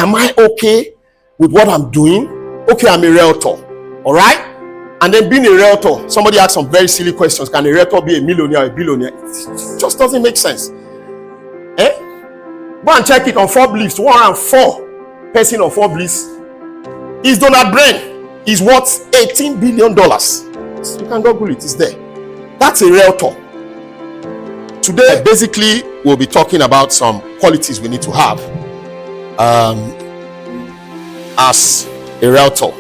Am I okay with what I'm doing? Okay, I'm a realtor. All right? And then being a realtor, somebody asked some very silly questions. Can a realtor be a millionaire or a billionaire? It just doesn't make sense. Go and check it on Forbes. 104 person on Forbes is Donald Brain. Is worth $18 billion. You can Google it, it's there. That's a realtor. Today, basically, we'll be talking about some qualities we need to have as a realtor.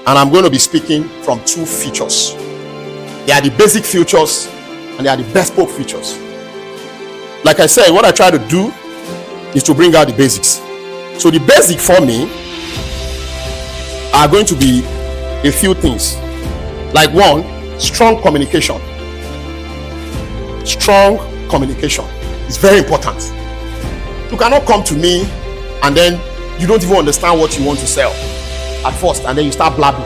And I'm going to be speaking from two features. They are the basic features and they are the bespoke features. Like I said, what I try to do is to bring out the basics. So the basic for me are going to be a few things. Like one, strong communication. Strong communication is very important. You cannot come to me and then you don't even understand what you want to sell at first, and then you start blabbing.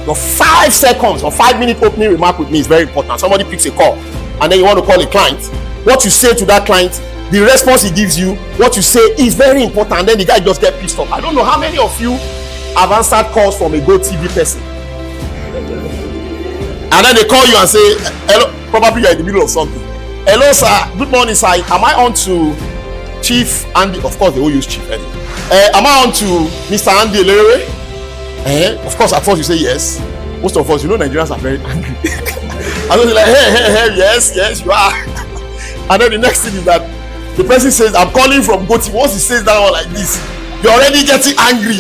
Your 5 seconds or 5 minute opening remark with me is very important. Somebody picks a call and then you want to call a client. What you say to that client, the response he gives you, what you say is very important, and then the guy just get pissed off. I don't know how many of you have answered calls from a GoTV person, and then they call you and say, hello, probably you're in the middle of something. Hello sir, good morning sir, am I on to Chief Andy? Of course they will use Chief Andy. Am I on to Mr. Andy Lerewe? Of course at first you say yes. Most of us, you know, Nigerians are very angry. And then they're like, hey, yes you are. And then the next thing is that the person says, I'm calling from GoTV. Once he says that one like this, you're already getting angry.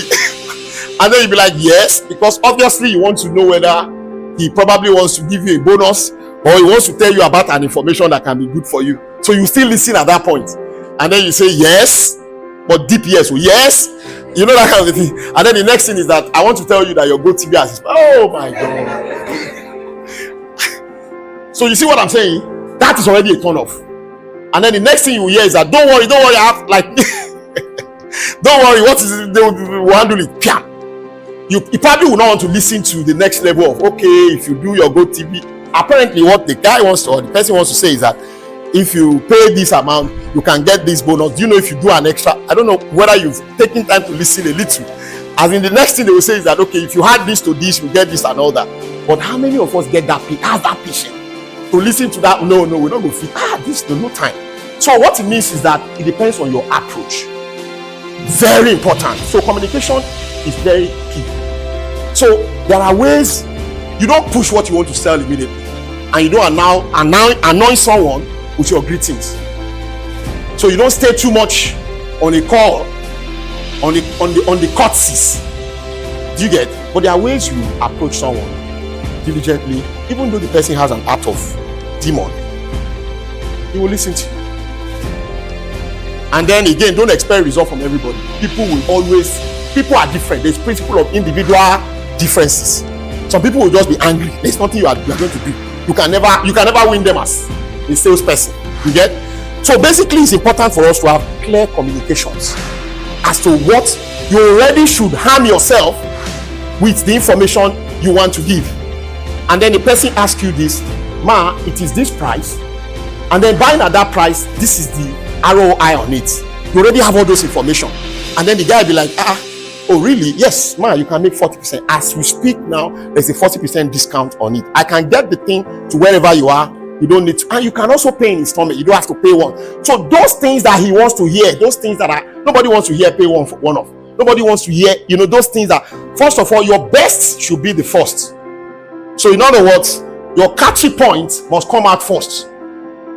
And then you'll be like, yes, because obviously you want to know whether he probably wants to give you a bonus or he wants to tell you about an information that can be good for you. So you still listen at that point. And then you say yes, but deep yes. So yes, you know, that kind of thing. And then the next thing is that I want to tell you that your GoTV has. Oh my God. So you see what I'm saying? That is already a turn off. And then the next thing you hear is that don't worry, I have like don't worry, what is it? They will handle it. You probably will not want to listen to the next level of, okay, if you do your GoTV. Apparently what the guy wants to, or the person wants to say is that if you pay this amount, you can get this bonus. Do you know if you do an extra? I don't know whether you've taken time to listen a little. As in the next thing they will say is that, okay, if you add this to this, you get this and all that. But how many of us get that, have that patience to listen to that? No, we're not going to fit. This is no time. So what it means is that it depends on your approach. Very important. So communication is very key. So there are ways you don't push what you want to sell immediately, and you don't annoy someone with your greetings. So you don't stay too much on a call, on the courtesies. Do you get? But there are ways you approach someone diligently, even though the person has an heart of demon. He will listen to you. And then again, don't expect result from everybody. People are different. There's principle of individual differences. Some people will just be angry. There's nothing you are going to do. You can never win them as a salesperson. You get? So basically, it's important for us to have clear communications as to what you already should harm yourself with the information you want to give. And then the person asks you this, ma, it is this price, and then buying at that price, this is the ROI on it. You already have all those information. And then the guy will be like, oh really? Yes, ma, you can make 40%. As we speak now, there's a 40% discount on it. I can get the thing to wherever you are. You don't need to, and you can also pay in installment. You don't have to pay one. So those things that he wants to hear, those things that nobody wants to hear, pay one for one off. Nobody wants to hear, those things that, first of all, your best should be the first. So in other words, your catchy point must come out first.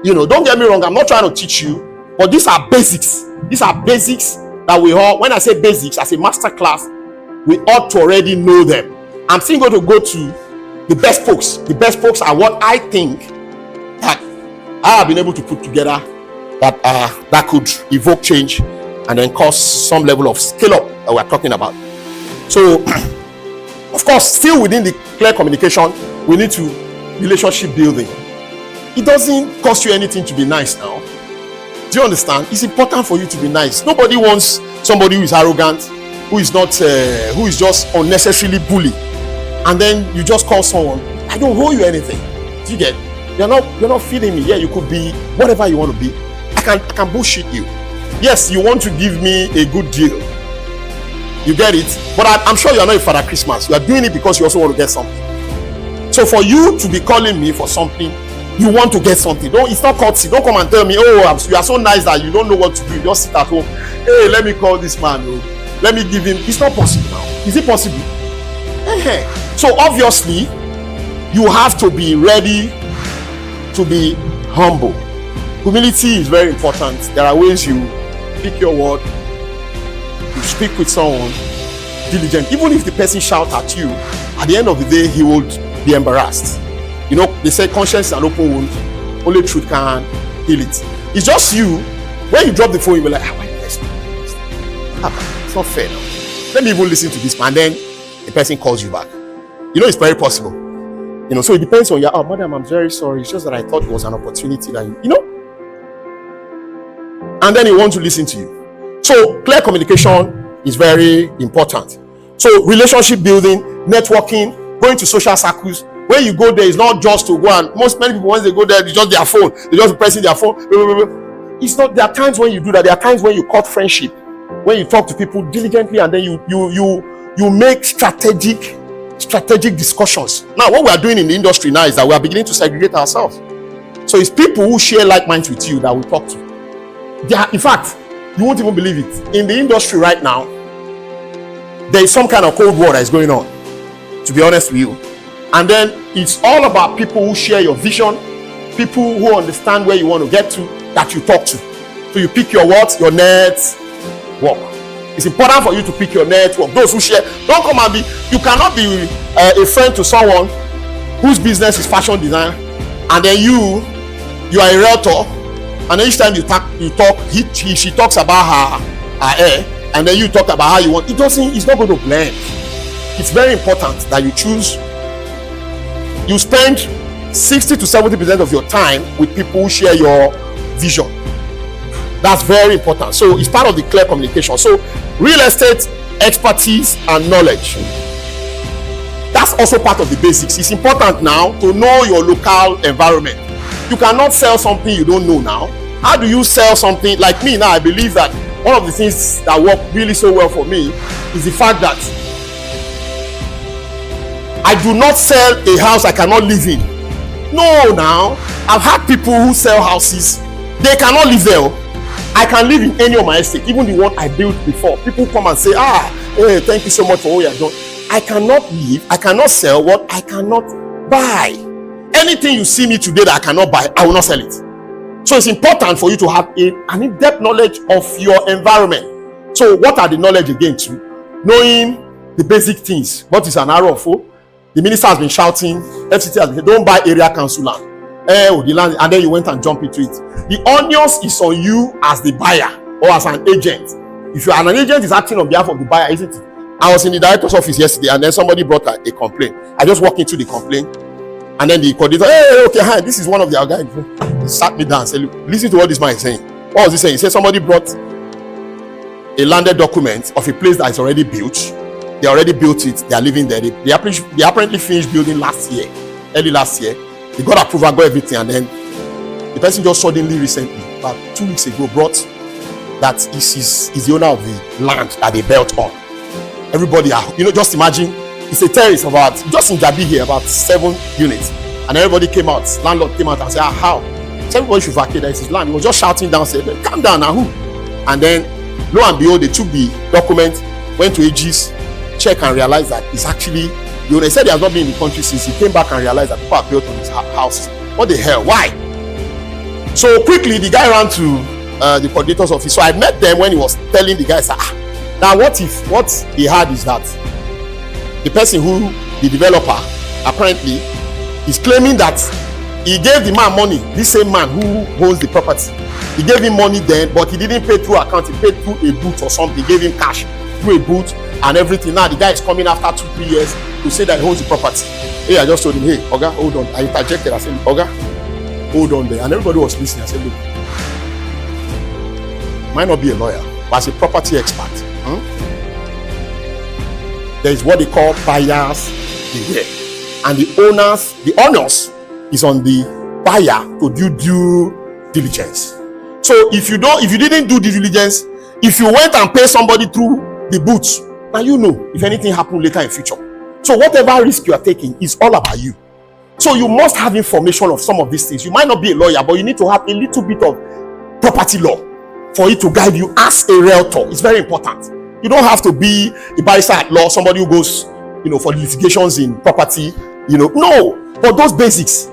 Don't get me wrong, I'm not trying to teach you, but these are basics. These are basics that we all, when I say basics, as a master class, we ought to already know them. I'm still going to go to the best folks. The best folks are what I think that I have been able to put together that could evoke change and then cause some level of scale up that we're talking about. So, of course, still within the clear communication, we need to relationship building. It doesn't cost you anything to be nice now. Do you understand? It's important for you to be nice. Nobody wants somebody who is arrogant, who is just unnecessarily bully, and then you just call someone, I don't owe you anything. Do you get? You're not feeling me. Yeah, you could be whatever you want to be. I can bullshit you. Yes, you want to give me a good deal, You get it? But I'm sure you are not a Father Christmas. You are doing it because you also want to get something. So for you to be calling me for something, you want to get something. It's not courtesy. Don't come and tell me, oh, you are so nice that you don't know what to do. You just sit at home. Hey, let me call this man. Oh, let me give him. It's not possible now. Is it possible? So obviously, you have to be ready to be humble. Humility is very important. There are ways you pick your word, you speak with someone diligent. Even if the person shouts at you, at the end of the day, he will be embarrassed. You know, they say conscience is an open wound. Only truth can heal it. It's just you. When you drop the phone, you'll be like, why did I speak? It's not fair now. Let me even listen to this, and then the person calls you back. You know, it's very possible. You know, so it depends on your, oh, madam, I'm very sorry. It's just that I thought it was an opportunity that you know. And then he wants to listen to you. So clear communication is very important. So relationship building, networking, going to social circles. When you go there, it's not just to go and many people, once they go there, they just their phone. They just pressing their phone. It's not. There are times when you do that. There are times when you cut friendship, when you talk to people diligently, and then you make strategic discussions. Now, what we are doing in the industry now is that we are beginning to segregate ourselves. So it's people who share like minds with you that we talk to. In fact, you won't even believe it. In the industry right now, there is some kind of cold war that is going on, to be honest with you. And then it's all about people who share your vision, people who understand where you want to get to, that you talk to. So you pick your what? Your network. It's important for you to pick your network. Those who share, don't come and be, you cannot be a friend to someone whose business is fashion design, and then you are a realtor, and then each time you talk, she talks about her hair, and then you talk about how you want. It's not going to blend. It's very important that you spend 60 to 70% of your time with people who share your vision. That's very important. So it's part of the clear communication. So real estate expertise and knowledge, that's also part of the basics. It's important now to know your local environment. You cannot sell something you don't know now. How do you sell something? Like me now, I believe that one of the things that work really so well for me is the fact that I do not sell a house I cannot live in. No, now I've had people who sell houses, they cannot live there. I can live in any of my estate, even the one I built before. People come and say, hey, thank you so much for what you have done. I cannot live, I cannot sell what I cannot buy. Anything you see me today that I cannot buy, I will not sell it. So it's important for you to have an in-depth knowledge of your environment. So what are the knowledge again too? Knowing the basic things. What is an RFO? The minister has been shouting, FCT has been saying, don't buy area council land. The land, and then you went and jumped into it. The onus is on you as the buyer or as an agent. If you are an agent, is acting on behalf of the buyer, isn't it? I was in the director's office yesterday, and then somebody brought a complaint. I just walked into the complaint, and then the coordinator, hey, okay, hi, this is one of their guys. He sat me down and said, look, listen to what this man is saying. What was he saying? He said somebody brought a landed document of a place that is already built. They already built it. They are living there. They apparently finished building early last year. They got approval, got everything, and then the person just suddenly recently, about 2 weeks ago, brought that is the owner of the land that they built on. Everybody, just imagine, it's a terrace about, just in Jabi here, about 7 units. And everybody came out, landlord came out and said, how? So everybody should vacate, that is his land. He was just shouting down, said, calm down now, who? And then, lo and behold, they took the document, went to AG's, check and realized that it's actually, the owner said he has not been in the country since. He came back and realized that people have built on his house. What the hell? Why? So quickly, the guy ran to the coordinator's office. So I met them when he was telling the guys, now what he had is that the person the developer, apparently, is claiming that he gave the man money, this same man who owns the property. He gave him money then, but he didn't pay through account. He paid through a boot or something. He gave him cash through a boot and everything. Now the guy is coming after 2-3 years to say that he owns the property. Hey, I just told him, hey, Oga, hold on. I interjected. I said, Oga, hold on there. And everybody was listening. I said, look, might not be a lawyer, but as a property expert, there is what they call buyers beware. And the onus is on the buyer to do due diligence. So if you didn't do due diligence, if you went and paid somebody through the boots Now you know if anything happen later in future. So whatever risk you are taking is all about you. So you must have information of some of these things. You might not be a lawyer, but you need to have a little bit of property law for it to guide you as a realtor. It's very important. You don't have to be a barrister at law, somebody who goes, for litigations in property, no. But those basics,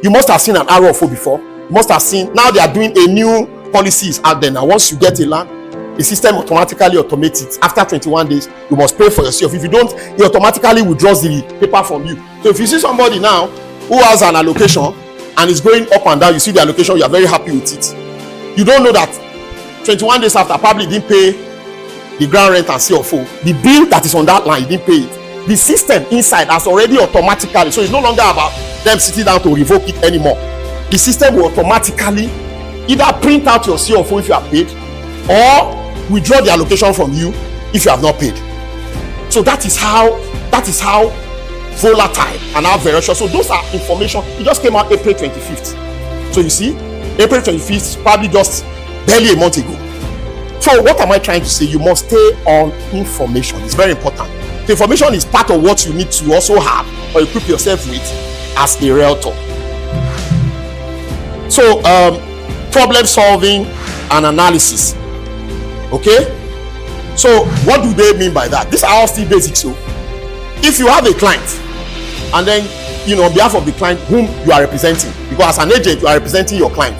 you must have seen an RFO before. You must have seen, now they are doing a new policies out there. Now once you get a land, the system automatically automates it. After 21 days, you must pay for yourself. If you don't, it automatically withdraws the paper from you. So if you see somebody now who has an allocation and is going up and down, you see the allocation, you are very happy with it. You don't know that 21 days after, probably didn't pay the ground rent and CFO. The bill that is on that line, you didn't pay it. The system inside has already automatically, so it's no longer about them sitting down to revoke it anymore. The system will automatically either print out your CFO if you are paid, or withdraw the allocation from you if you have not paid. So that is how volatile and how voracious. So those are information. It just came out April 25th. So you see, April 25th, probably just barely a month ago. So what am I trying to say? You must stay on information. It's very important. The information is part of what you need to also have or equip yourself with as a realtor. So problem solving and analysis. Okay, so what do they mean by that? These are all still basics. So if you have a client and then on behalf of the client whom you are representing, because as an agent you are representing your client,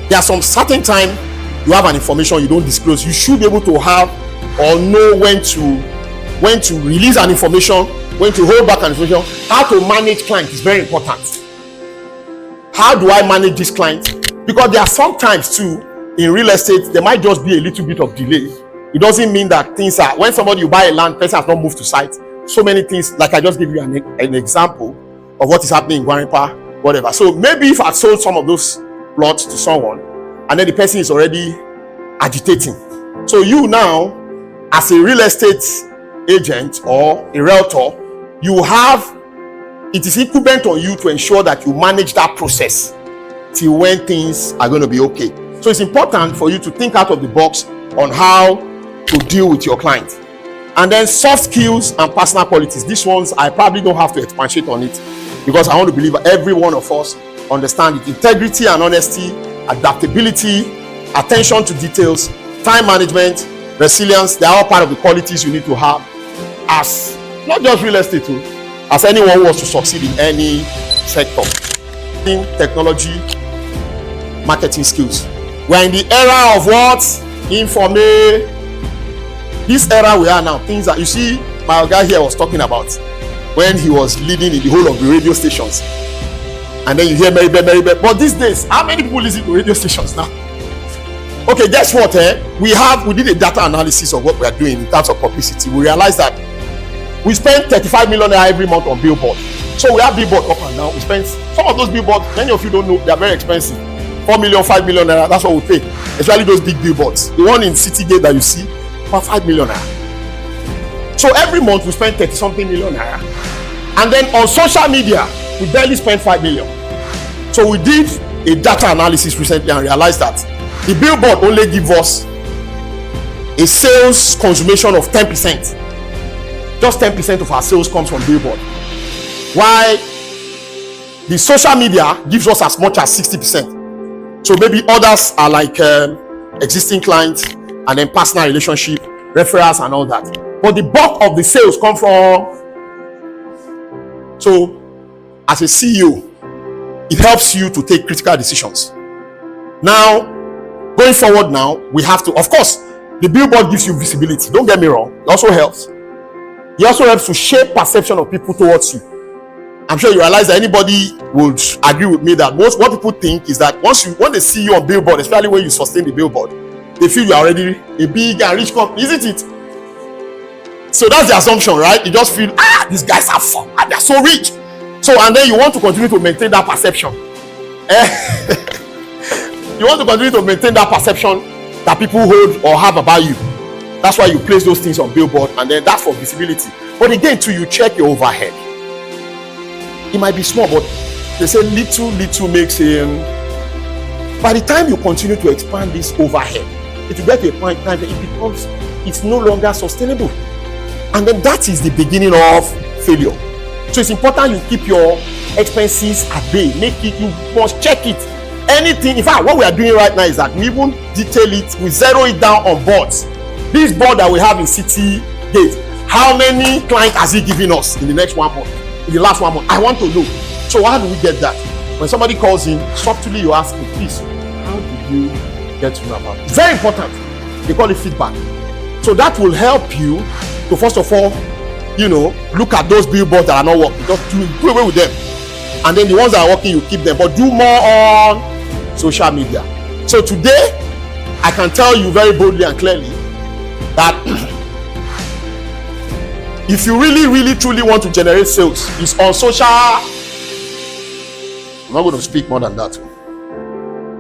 there are some certain time you have an information you don't disclose. You should be able to have or know when to release an information, when to hold back an information. How to manage client is very important. How do I manage this client? Because there are sometimes too in real estate, there might just be a little bit of delay. It doesn't mean that things are, when somebody you buy a land, person has not moved to site. So many things, like I just give you an example of what is happening in Guarimpa, whatever. So maybe if I sold some of those plots to someone, and then the person is already agitating. So you now, as a real estate agent or a realtor, it is incumbent on you to ensure that you manage that process till when things are going to be okay. So it's important for you to think out of the box on how to deal with your client. And then soft skills and personal qualities. These ones, I probably don't have to expatiate on it because I want to believe every one of us understand it. Integrity and honesty, adaptability, attention to details, time management, resilience, they are all part of the qualities you need to have as, not just real estate, as anyone who wants to succeed in any sector. In technology, marketing skills. We're in the era of what? Information. This era we are now, things that you see my guy here was talking about when he was leading in the whole of the radio stations. And then you hear Mary Bell. But these days, how many people listen to radio stations now? Okay, guess what? We did a data analysis of what we are doing in terms of publicity. We realized that we spend 35 million every month on billboard. So we have billboard up and down. We spend some of those billboards, many of you don't know, they are very expensive. 4 million, 5 million naira, that's what we pay. Especially those big billboards. The one in Citygate that you see, about 5 million naira. So every month we spend 30 something million naira. And then on social media, we barely spend 5 million. So we did a data analysis recently and realized that the billboard only gives us a sales consummation of 10%. Just 10% of our sales comes from billboard. While the social media gives us as much as 60%. So maybe others are like existing clients and then personal relationship, referrals and all that. But the bulk of the sales come from. So as a CEO, it helps you to take critical decisions. Now, going forward now, we have to, of course, the billboard gives you visibility. Don't get me wrong. It also helps. It also helps to shape perception of people towards you. I'm sure you realize that anybody would agree with me that what people think is that when they see you on billboard, especially when you sustain the billboard, they feel you are already a big and rich company, isn't it? So that's the assumption, right? You just feel, these guys are fun, they're so rich. So, and then you want to continue to maintain that perception. You want to continue to maintain that perception that people hold or have about you. That's why you place those things on billboard, and then that's for visibility. But again, too, you check your overhead. It might be small, but they say little makes by the time you continue to expand this overhead, it will get to a point in time that it's no longer sustainable. And then that is the beginning of failure. So it's important you keep your expenses at bay. You must check it. Anything, in fact, what we are doing right now is that we even detail it, we zero it down on boards. This board that we have in City Gate, how many clients has he given us in the next 1 month, in the last 1 month? I want to know. So how do we get that? When somebody calls in, subtly you ask him, please, how did you get to know about it? It's very important. They call it feedback. So that will help you to, first of all, look at those billboards that are not working. Just do away with them. And then the ones that are working, you keep them. But do more on social media. So today, I can tell you very boldly and clearly that if you really, really, truly want to generate sales, it's on social. I'm not going to speak more than that.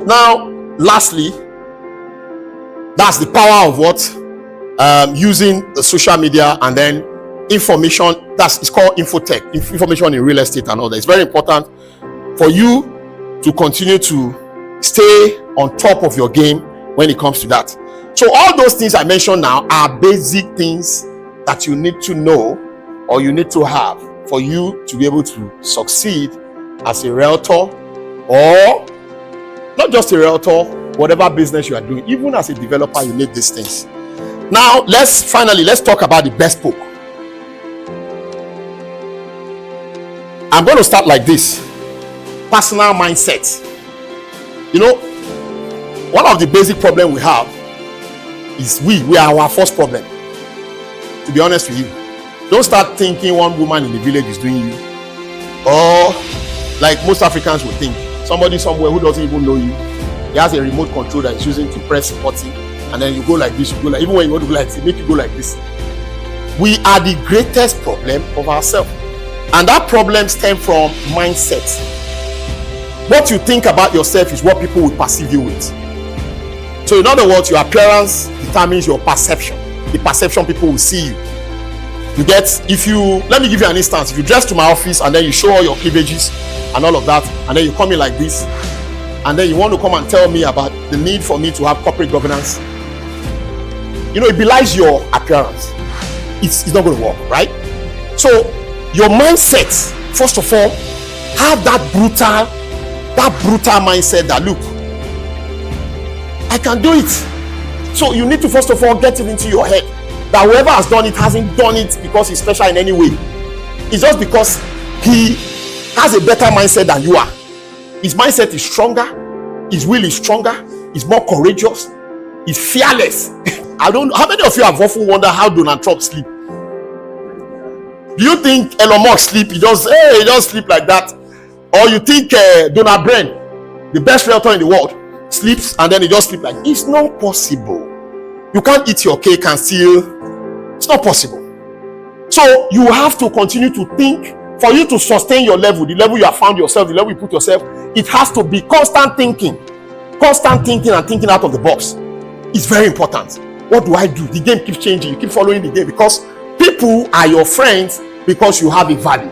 Now, lastly, that's the power of what? Using the social media and then information. It's called infotech, information in real estate and all that. It's very important for you to continue to stay on top of your game when it comes to that. So all those things I mentioned now are basic things that you need to know or you need to have for you to be able to succeed as a realtor, or not just a realtor, whatever business you are doing. Even as a developer, you need these things. Now let's talk about the best book. I'm going to start like this. Personal mindset. One of the basic problems we have is we are our first problem. To be honest with you, don't start thinking one woman in the village is doing you, or like most Africans would think, somebody somewhere who doesn't even know you, he has a remote control that is using to press a button, and then you go like this, you go like, even when you want to go like this, make you go like this. We are the greatest problem of ourselves, and that problem stems from mindset. What you think about yourself is what people will perceive you with. So in other words, your appearance determines your perception, the perception people will see you. You get, let me give you an instance. If you dress to my office and then you show all your cleavages and all of that, and then you come in like this, and then you want to come and tell me about the need for me to have corporate governance, it belies your appearance. It's not going to work, right? So your mindset, first of all, have that brutal mindset that, look, I can do it. So you need to first of all get it into your head that whoever has done it hasn't done it because he's special in any way. It's just because he has a better mindset than you are. His mindset is stronger, his will is stronger, he's more courageous, he's fearless. How many of you have often wondered how Donald Trump sleep? Do you think Elon Musk sleep? He just sleep like that? Or you think Donald Brand, the best realtor in the world, sleeps and then he just sleep like that? It's not possible. You can't eat your cake and still. It's not possible. So you have to continue to think. For you to sustain your level, the level you have found yourself, the level you put yourself, it has to be constant thinking and thinking out of the box. It's very important. What do I do? The game keeps changing. You keep following the game because people are your friends because you have a value.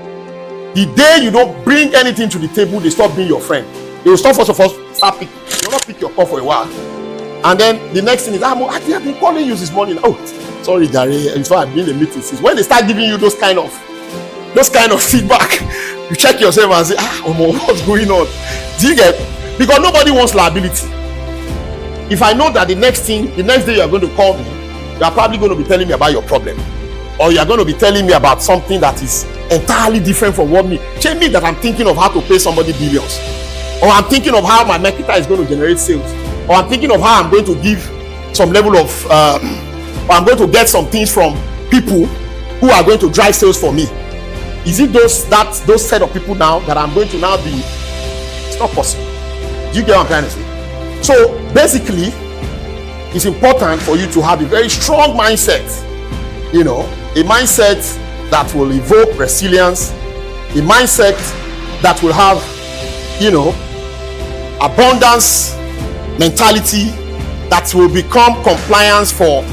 The day you don't bring anything to the table, they stop being your friend. They will stop, first of all, start picking. They will not pick your call for a while. And then the next thing is, I've been calling you this morning. Oh, sorry, Gary. In fact, I've been in the meeting since. When they start giving you those kind of feedback, you check yourself and say, what's going on? Do you get? Because nobody wants liability. If I know that the next day you are going to call me, you are probably going to be telling me about your problem, or you are going to be telling me about something that is entirely different from what me. Tell me that I'm thinking of how to pay somebody billions, or I'm thinking of how my marketer is going to generate sales, or I'm thinking of how I'm going to give some level of, or I'm going to get some things from people who are going to drive sales for me. Is it those set of people now that I'm going to now be? It's not possible. Do you get what I'm trying to say? So basically, it's important for you to have a very strong mindset. A mindset that will evoke resilience, a mindset that will have, abundance mentality, that will become compliance for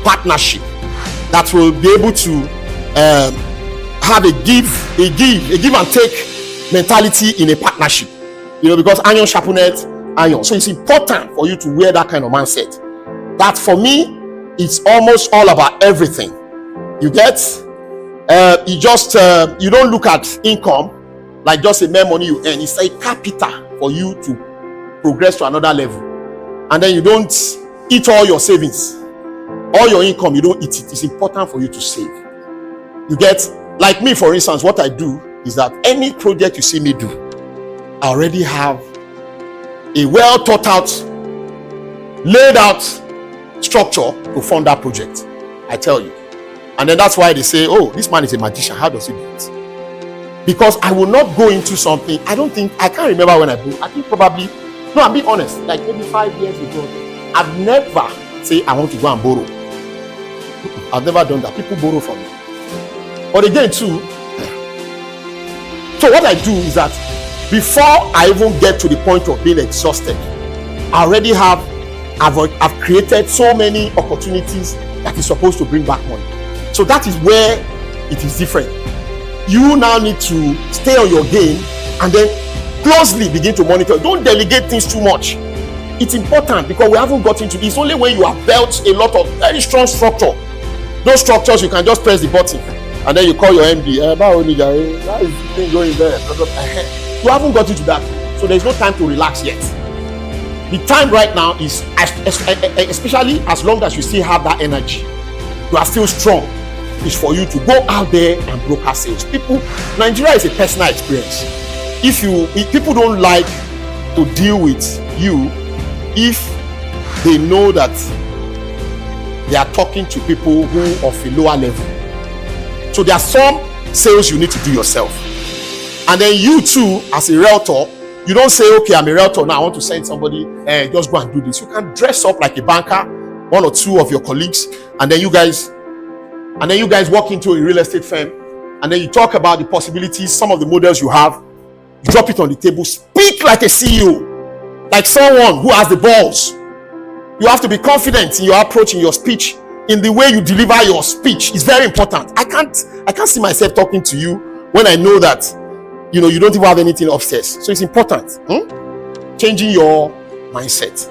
partnership, that will be able to have a give and take mentality in a partnership, because iron sharpeneth iron. So it's important for you to wear that kind of mindset. That for me it's almost all about everything. You get, you don't look at income like just a mere money you earn. It's a capital for you to progress to another level. And then you don't eat all your savings, all your income, you don't eat it. It's important for you to save. You get, like me, for instance, what I do is that any project you see me do, I already have a well thought out, laid out structure to fund that project. I tell you. And then that's why they say, oh, this man is a magician. How does he do it? Because I will not go into something. I can't remember when I do. I think probably, no, I'm being honest, like maybe 5 years ago, I've never say I want to go and borrow. I've never done that. People borrow from me. But again too, so what I do is that before I even get to the point of being exhausted, I already I've created so many opportunities that is supposed to bring back money. So that is where it is different. You now need to stay on your game and then closely begin to monitor. Don't delegate things too much. It's important because we haven't got into this. Only when you have built a lot of very strong structure. Those structures, you can just press the button and then you call your MD. How is the thing going there? You haven't got into that. So there's no time to relax yet. The time right now is, especially as long as you still have that energy, you are still strong, is for you to go out there and broker sales. Nigeria is a personal experience. If people don't like to deal with you, if they know that they are talking to people who are of a lower level. So there are some sales you need to do yourself. And then you too, as a realtor, you don't say, okay, I'm a realtor now, I want to send somebody, just go and do this. You can dress up like a banker, one or two of your colleagues, and then you guys walk into a real estate firm, and then you talk about the possibilities, some of the models you have, you drop it on the table, speak like a CEO, like someone who has the balls. You have to be confident in your approach, in your speech, in the way you deliver your speech. It's very important. I can't see myself talking to you when I know that you don't even have anything upstairs. So it's important. Changing your mindset.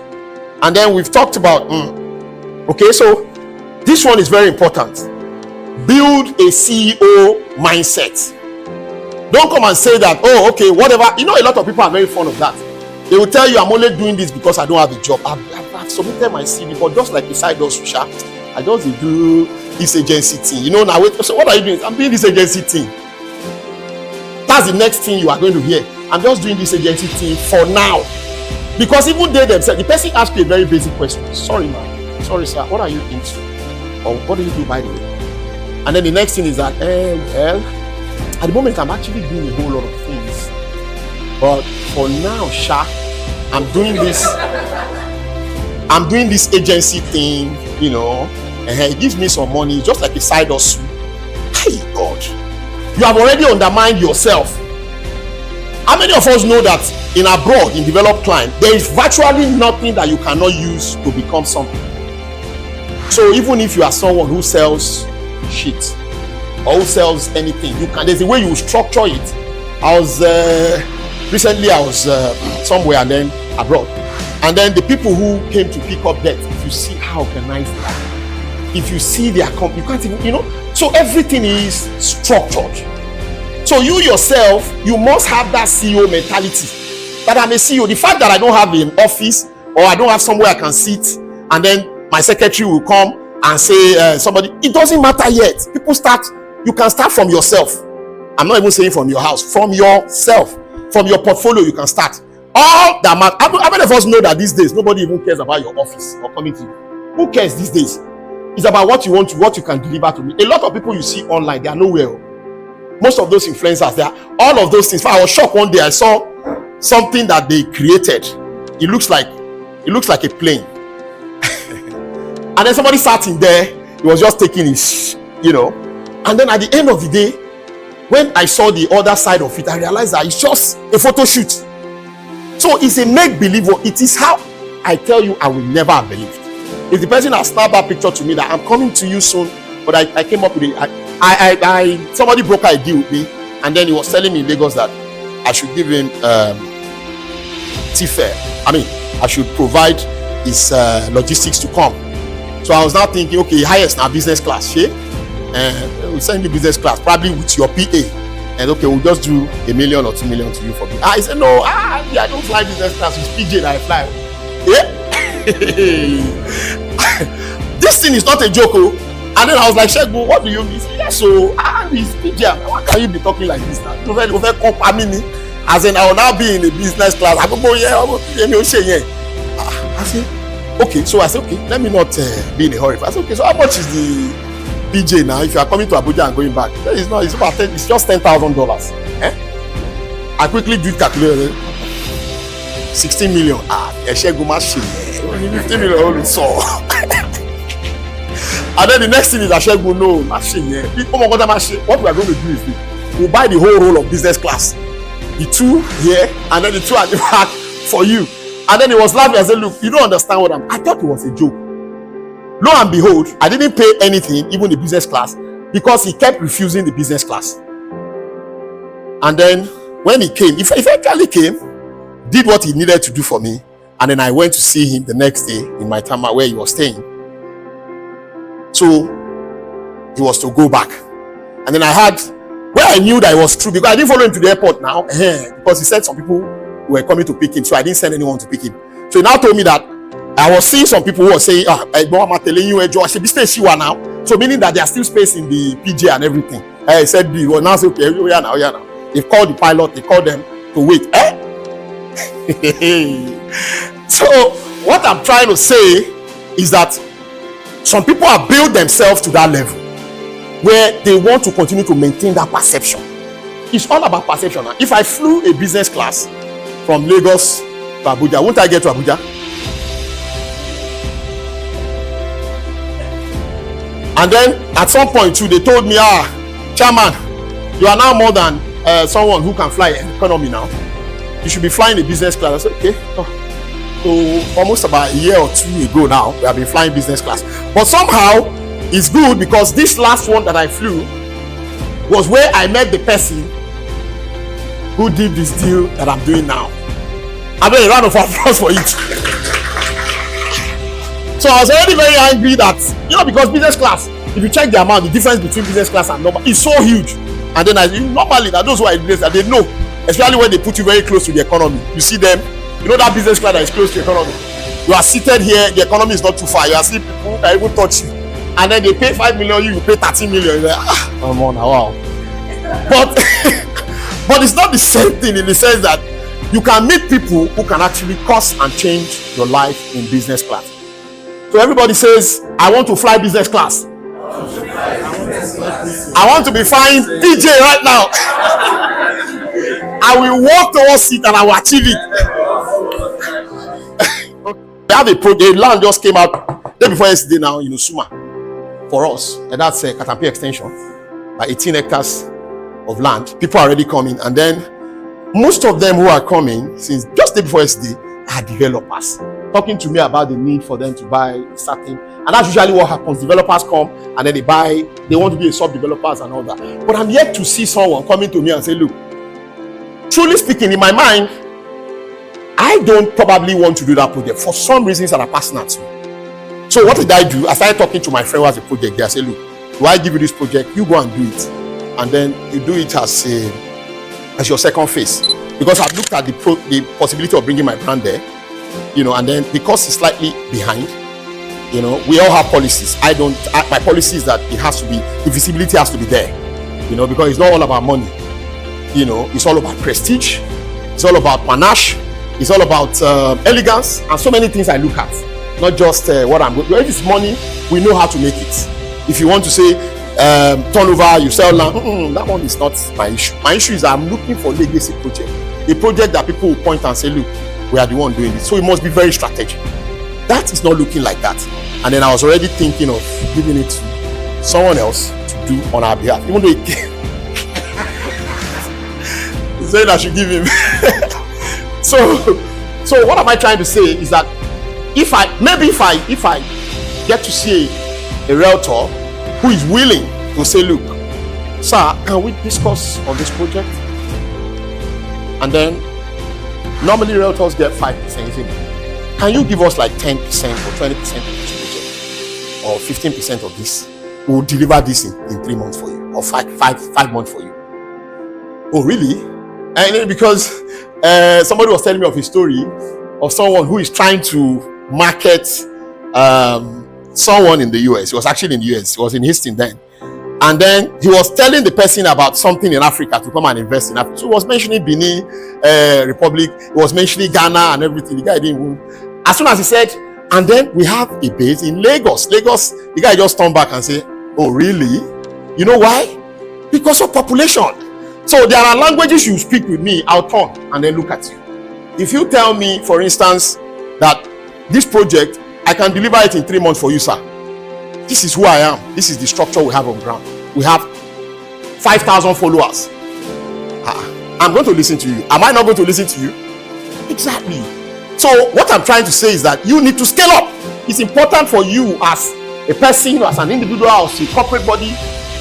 And then we've talked about okay, so this one is very important. Build a CEO mindset. Don't come and say that, oh, okay, whatever. A lot of people are very fond of that. They will tell you, I'm only doing this because I don't have a job. I've submitted my CV, but just like a side hustle, I just do this agency thing. Now, so what are you doing? I'm doing this agency thing. That's the next thing you are going to hear. I'm just doing this agency thing for now. Because even they themselves, the person asked you a very basic question. Sorry, man. Sorry, sir. What are you into? Or what do you do, by the way? And then the next thing is that, well, at the moment, I'm actually doing a whole lot of things. But for now, I'm doing this agency thing, it gives me some money, just like a side hustle. Hey, God, you have already undermined yourself. How many of us know that in abroad, in developed clients, there is virtually nothing that you cannot use to become something? So even if you are someone who sells shit or who sells anything, there's a way you structure it. Recently I was somewhere and then abroad, and then the people who came to pick up debt, if you see how organized they are, if you see their company, you can't even, so everything is structured. So you yourself, you must have that CEO mentality, that I'm a CEO. The fact that I don't have an office or I don't have somewhere I can sit, and then my secretary will come and say somebody, it doesn't matter yet. You can start from yourself. I'm not even saying from your house, from yourself. From your portfolio, you can start. All that matters. How many of us know that these days nobody even cares about your office or coming to you? Who cares these days? It's about what you want, what you can deliver to me. A lot of people you see online, they are nowhere. Most of those influencers, they are all of those things. I was shocked one day. I saw something that they created. It looks like a plane. And then somebody sat in there. He was just taking his, And then at the end of the day, when I saw the other side of it, I realized that it's just a photo shoot. So it's a make-believe. It is how I tell you I will never have believed. If the person has snapped that picture to me that I'm coming to you soon, but I came up with it. Somebody broke a deal with me, and then he was telling me in Lagos that I should give him I should provide his logistics to come. So I was now thinking, okay, highest now business class, shey, and we'll send you business class, probably with your PA, and okay, we'll just do $1 million or $2 million to you for me. I said, no, I don't fly business class, it's PJ that I fly. Yeah. This thing is not a joke. Oh. And then I was like, Shegu, what do you mean? Yes, so it's PJ. Why can you be talking like this now? As in, I will now be in a business class. I go, yeah, I said, okay. So I said, okay, let me not be in a hurry. I said, okay, so how much is the PJ now? If you are coming to Abuja and going back, it's not. It's about it's just $10,000. I quickly did calculate 16 million. Shegu machine. 15 million only so. And then the next thing is that Shegu no machine. What we are going to do is we'll buy the whole roll of business class. The two here and then the two at the back for you. And then he was laughing and said, look, you don't understand what I thought it was a joke. Lo and behold, I didn't pay anything, even the business class, because he kept refusing the business class. And then when he came, he eventually came, did what he needed to do for me, and then I went to see him the next day in my town where he was staying. So he was to go back. And then I had, where I knew that it was true, because I didn't follow him to the airport now, because he said some people were coming to pick him, so I didn't send anyone to pick him. So he now told me that I was seeing some people who were saying, I'm telling you, I should be staying now. So meaning that there's still space in the PJ and everything. I said, well, now say, okay, yeah now. They called the pilot, they called them to wait. So what I'm trying to say is that some people have built themselves to that level where they want to continue to maintain that perception. It's all about perception. If I flew a business class from Lagos to Abuja, won't I get to Abuja? And then at some point too, they told me, chairman, you are now more than someone who can fly economy now. You should be flying a business class. I said, okay. So almost about a year or two ago now, we have been flying business class. But somehow it's good because this last one that I flew was where I met the person who did this deal that I'm doing now. I mean, a round of applause for it. So I was already very angry that, because business class, if you check the amount, the difference between business class and normal is so huge. And then normally that those who are in business, they know, especially when they put you very close to the economy. You see them, that business class that is close to the economy. You are seated here, the economy is not too far. You are seeing people that even touch you. And then they pay 5 million, you pay 13 million. You're like, come on, wow. But it's not the same thing in the sense that you can meet people who can actually cause and change your life in business class. So everybody says, I want to fly business class. I want to be flying PJ right now. I will walk towards it and I will achieve it. We have a project, land just came out day before yesterday now in Usuma for us, and that's a Katampi extension, 18 hectares of land. People are already coming, and then most of them who are coming since just day before yesterday are developers talking to me about the need for them to buy certain, and that's usually what happens. Developers come and then they want to be a sub-developers and all that. But I'm yet to see someone coming to me and say, look, truly speaking, in my mind, I don't probably want to do that project for some reasons that are personal to me. So what did I do? I started talking to my friend who has a project there. I said, look, do I give you this project? You go and do it. And then you do it as your second phase. Because I've looked at the possibility of bringing my brand there, and then because it's slightly behind, we all have policies. My policy is that it has to be, the visibility has to be there, because it's not all about money. It's all about prestige. It's all about panache. It's all about elegance and so many things I look at. Not just what I'm going. If it's money, we know how to make it. If you want to say turnover, you sell land, that one is not my issue. My issue is I'm looking for legacy project. A project that people will point and say, look, we are the one doing it. So it must be very strategic. That is not looking like that. And then I was already thinking of giving it to someone else to do on our behalf. Even though he said I should give him. So what am I trying to say is that if I get to see a realtor who is willing to say, look, sir, can we discuss on this project? And then normally realtors get 5%. Can you give us like 10% or 20% of this project? or 15% of this. We will deliver this in 3 months for you, or five months for you. Oh, really? And because somebody was telling me of a story of someone who is trying to market someone in the US. He was actually in the US. He was in Houston then. And then he was telling the person about something in Africa to come and invest in Africa. So he was mentioning Benin Republic. He was mentioning Ghana and everything. The guy didn't move. As soon as he said, and then we have a base in Lagos. The guy just turned back and said, oh, really? You know why? Because of population. So there are languages you speak with me, I'll turn and then look at you. If you tell me, for instance, that this project, I can deliver it in 3 months for you, sir. This is who I am. This is the structure we have on ground. We have 5,000 followers. I'm going to listen to you. Am I not going to listen to you? Exactly. So what I'm trying to say is that you need to scale up. It's important for you as a person, as an individual, as a corporate body,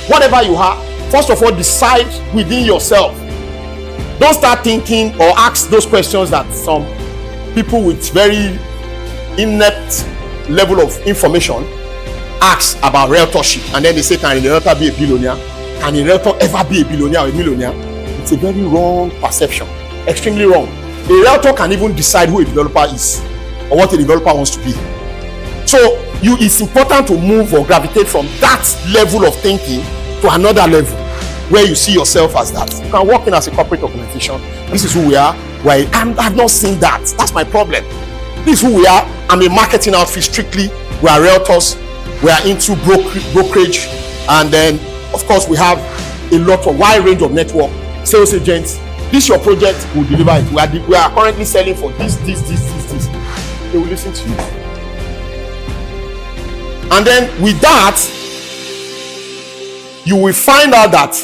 whatever you have. First of all, decide within yourself. Don't start thinking or ask those questions that some people with very inept level of information ask about realtorship, and then they say, can a realtor be a billionaire? Can a realtor ever be a billionaire or a millionaire? It's a very wrong perception, extremely wrong. A realtor can even decide who a developer is or what a developer wants to be. So it's important to move or gravitate from that level of thinking to another level where you see yourself as that. You can work in as a corporate organization. This is who we are. I've not seen that. That's my problem. This is who we are. I'm a marketing outfit strictly. We are realtors. We are into brokerage, and then of course we have a lot of wide range of network sales agents. This your project, will deliver it. We are currently selling for this. They will listen to you. And then with that, you will find out that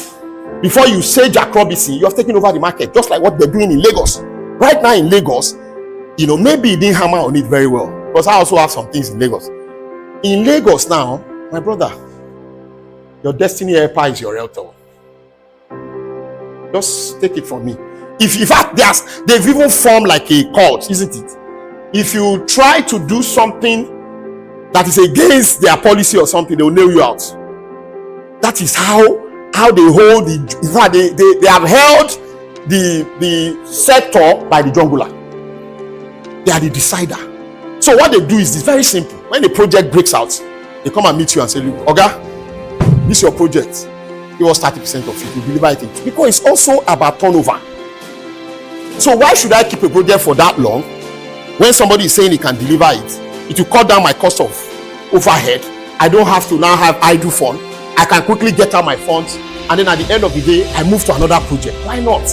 before you say Jack Robinson, you have taken over the market, just like what they're doing in Lagos. Right now in Lagos, maybe it didn't hammer on it very well, because I also have some things in Lagos. In Lagos now, my brother, your destiny helper is your realtor. Just take it from me. If in fact they've even formed like a cult, isn't it? If you try to do something that is against their policy or something, they will nail you out. That is how they hold they have held the sector by the jugular. They are the decider. So what they do is very simple. When the project breaks out, they come and meet you and say, look, Oga, this is your project. Give us 30% of it. We deliver it. Because it's also about turnover. So why should I keep a project for that long when somebody is saying he can deliver it? It will cut down my cost of overhead. I don't have to now have idle fund. I can quickly get out my funds, and then at the end of the day, I move to another project. Why not?